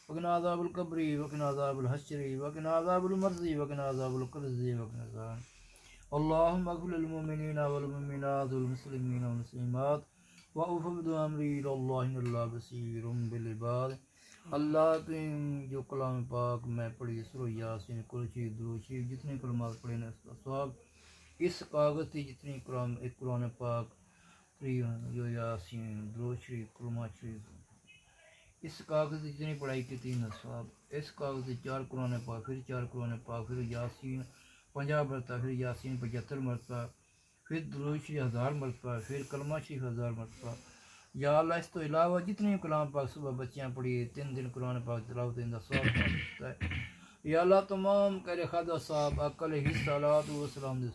وقنا عذاب القبر وقنا عذاب الحشر وقنا عذاب المرض وقنا عذاب القرز وقنا عذاب اللهم اغفر للمؤمنين والمؤمنات والمسلمين والمسلمات وأفوض أمري إلى الله إن الله بصير بالعباد اللہ کے جو کلام پاک میں پڑھی سورہ یاسین قرآن درود شریف جتنے کلمات پڑھے نے اس کا ثواب اس کاغذ کی جتنی قرآن پاک جو یاسین درود شریف کلمات شریف اس کاغذ کی جتنی پڑھائی کی 3 ثواب اس کاغذ کی 4 قرآن پاک پھر 4 قرآن پاک پھر یاسین 50 مرتبہ پھر یاسین 75 مرتبہ پھر درود شریف 1000 مرتبہ پھر کلمہ شریف 1000 مرتبہ یا اللہ اس تو علاوہ جتنے کلام پاک صبح بچیاں پڑھی 3 دن قرآن پاک تلاوت ان کا ثواب ملتا ہے یا اللہ تمام کرے خدا صاحب عقل ہی صلوات و سلام دے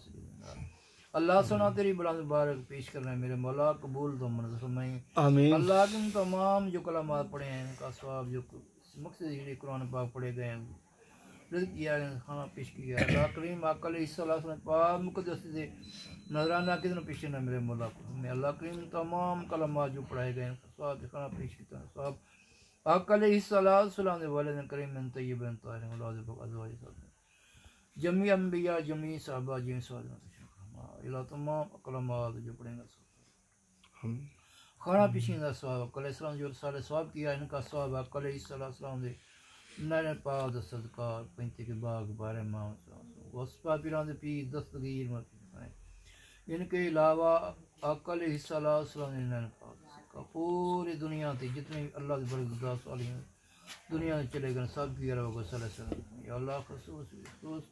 اللہ سنا تیری بلند مبارک پیش کرنا ہے میرے مولا قبول تو منظور فرمائیں آمین اللہ کے تمام جو کلمات پڑھے ہیں ان کا ثواب جو مقصد ہے قرآن پاک پڑھے گئے ہیں رزق کیا ہے کھانا پیش کیا ہے اللہ کریم عقل ہی صلوات پاک مقدس سے نظرانہ کتنا پیش ہے میرے مولا کو میں اللہ کریم تمام کلمات جو پڑھائے گئے ہیں ثواب کھانا پیش کیا ہے ثواب عقل ہی صلوات سلام دے والدین کریم من طیبین طاہرین اولاد پاک ازواج صالحین جمیع انبیاء جمیع صحابہ جمیع صالحین اللہ تمام کلمات جو پڑھیں گا کھانا پیشیندہ ثواب علیہ السلام جو سارے ثواب کیا ان کا ثواب علیہ السلام دے نائن پاک صدقہ 35 کے باغ بارے ماہ وصفہ پیران دے پی دستگیر ان کے علاوہ علیہ السلام نے نائن پاک صدقہ پوری دنیا تھی جتنے اللہ کے برکتہ صالحین دنیا میں چلے گئے سب کی عرب کو صلی اللہ علیہ وسلم یا اللہ خصوص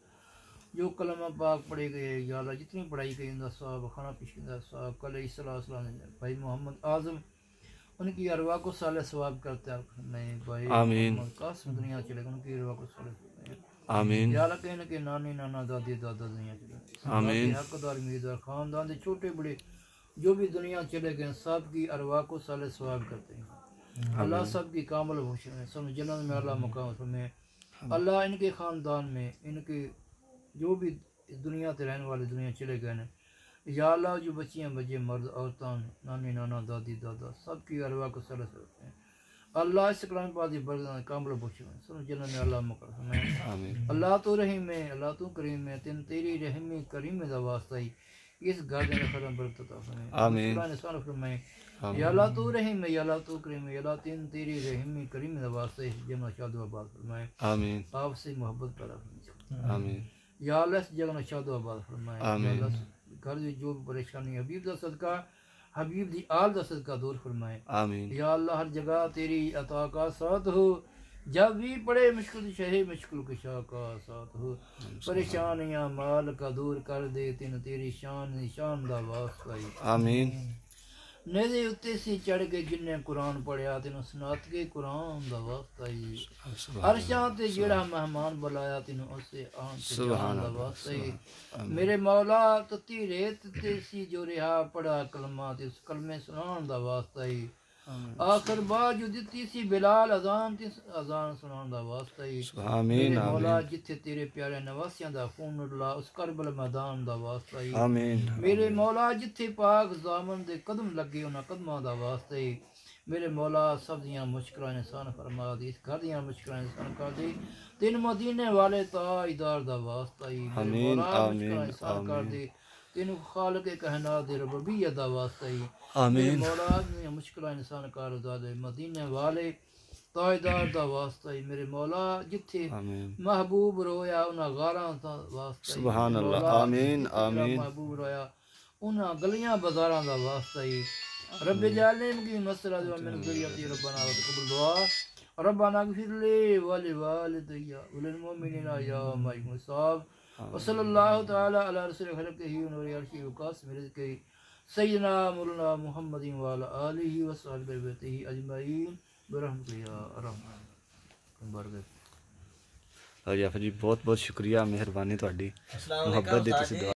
جو کلمہ پاک پڑھے گئے یا اللہ جتنی پڑھائی گئی ان کا ثواب کھانا پیش کیا ثواب علیہ السلام نے بھائی محمد اعظم ان کی ارواح کو صالح ثواب کرتے ہیں میں بھائی محمد قاسم دنیا چلے گئے ان کی ارواح کو صالح آمین یا اللہ کہنے کے نانی نانا دادی دادا دنیا چلے گئے آمین حقدار امیدوار خاندان دے چھوٹے بڑے جو بھی دنیا چلے گئے سب کی ارواح کو صالح ثواب کرتے ہیں اللہ سب کی کامل بخشے سب جنت میں اللہ مقام فرمائے اللہ ان کے خاندان میں ان کے جو بھی دنیا تے رہنے والے دنیا چلے گئے ہیں یا اللہ جو بچیاں بچے مرد عورتاں نانی نانا دادی دادا سب کی ارواح کو صالح کرتے ہیں اللہ اس کلام پاک دی برکت کامل بخشے سب جنت میں اللہ مقام فرمائے اللہ تو رحیم ہے اللہ تو کریم ہے تین تیری رحمی کریم دا واسطہ ہی اس گھر میں ختم برکت عطا فرمائے آمین قرآن سان فرمائے یا اللہ تو رحیم ہے یا اللہ تو کریم ہے یا اللہ تین تیری رحمی کریم دا واسطہ ہی جمع شاد و آباد فرمائے آمین آپ سے محبت پیدا فرمائے آمین یا اللہ اس جگہ میں شاد و آباد فرمائے آمین گھر جو پریشانی حبیب دا صدقہ حبیب دی آل دا صدقہ دور فرمائے آمین یا اللہ ہر جگہ تیری عطا کا ساتھ ہو جب بھی پڑے مشکل شہر مشکل کشا کا ساتھ ہو پریشانیاں مال کا دور کر دے تین تیری شان نشان دا واسطہ آمین نیزے اتے سے چڑھ کے جن نے قرآن پڑھیا تینوں سنات کے قرآن دا واسطہ عرشاں تے جڑا مہمان بلایا تینوں اسے آن تے جان دا واسطہ میرے مولا تتی ریت تے سی جو رہا پڑھا کلمہ تے اس کلمے سنان دا واسطہ آخر بار جو دیتی سی بلال اذان تے اذان سنان دا واسطہ میرے مولا جتھے تیرے پیارے نواسیاں دا خون اللہ اس کربل میدان دا واسطہ میرے مولا جتھے پاک زامن دے قدم لگے انہاں قدماں دا واسطہ میرے مولا سب دیاں مشکلیں انسان فرما دی اس گھر دیاں مشکلیں انسان کر دی تین مدینے والے تاجدار دا واسطہ میرے مولا مشکلیں انسان کر دی تین خالق کائنات دے ربوبیت دا واسطہ میرے مولا مشکلیں انسان کر دے مدینے والے تاجدار دا واسطہ میرے مولا جتھے محبوب رویا انہاں غاراں دا واسطہ سبحان اللہ آمین آمین محبوب رویا انہاں گلیاں بازاراں دا واسطہ رب جعلنی کی مسئلہ من ذریتی ربنا وتقبل دعا ربنا اغفر لي ولوالدي وللمؤمنين يوم يقوم الحساب وصلی اللہ تعالی علی رسول خلقہ ونور عرشہ وقاسم رزقہ سیدنا مولانا محمد وعلی آلہ وصحبہ بیتہ اجمعین برحمتہ یا رحمان برکت جعفر جی بہت بہت شکریہ مہربانی تہاڈی محبت دی تسی